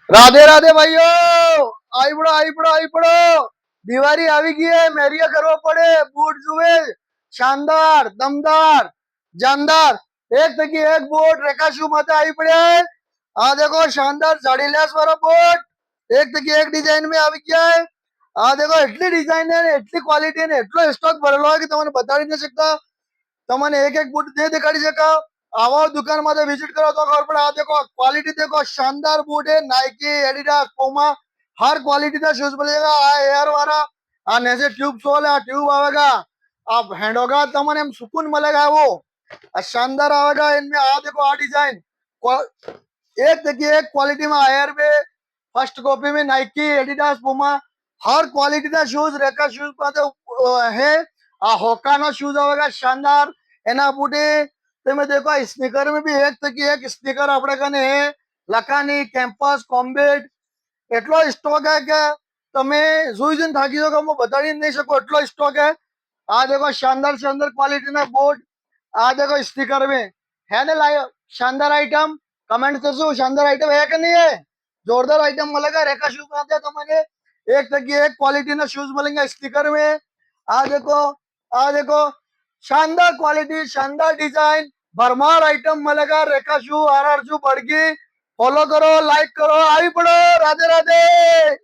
राधे राधे भाइयों। आई पड़ो। दिवाળી આવી ગઈ હે, મેરિયા કરવો પડે। બૂટ જુએ શાનદાર, દમદાર, जानदार। एक थकी एक बोट रेखाशू माते आई पड़े। आ देखो शानदार साड़ी लेस वाला बोट एक थकी एक डिजाइन में આવી ગયા है। आ देखो એટલી ડિઝાઇન है, એટલી ક્વોલિટી ને એટલો સ્ટોક ભરેલો હોય કે તમને બતાડી ન શકતા। તમને एक एक बूट नहीं दिखाड़ी सका। आओ दुकान में विजिट करो तो खबर पड़े। आप देखो क्वालिटी, देखो शानदार बूट है। नाइकी, एडिडास, पोमा, हर क्वालिटी का शूज मिलेगा। आ एयर वाला, आ नेसे ट्यूब सोल है, ट्यूब आवेगा। आप हैंड होगा तो मन सुकून मिलेगा। वो शानदार आवेगा इनमें। आ देखो आ डिजाइन एक देखिए एक क्वालिटी में एयर में फर्स्ट कॉपी में नाइकी, एडिडास, पोमा हर क्वालिटी का शूज रेका शूज है। आ होका नो शूज आवेगा शानदार। एना बूटे તમે દેખો સ્નીકર में भी एक थकी एक स्नीकर આપણે કને હે। લખાની, કેમ્પસ, કોમ્બેટ એટલો સ્ટોક હે કે તમે જોઈ જોઈને થાકી જાઓ। હું બતાડી નહીં શકું એટલો સ્ટોક है। आ देखो शानदार शानदार क्वालिटी ना बोर्ड। आ देखो स्टिकर में है ना लाइव शानदार आइटम। कमेंट करजो शानदार आइटम है कि नहीं है। जोरदार आइटम मिलेगा। रेखा शूज में आते तुम्हारे एक थकी एक क्वालिटी ना शूज मिलेंगे स्टिकर में। आ देखो शानदार क्वालिटी, शानदार डिजाइन, भरमार आइटम मिलेगा। रेखा शू, आर शू बड़गी। फॉलो करो, लाइक करो, आई पड़ो। राधे राधे।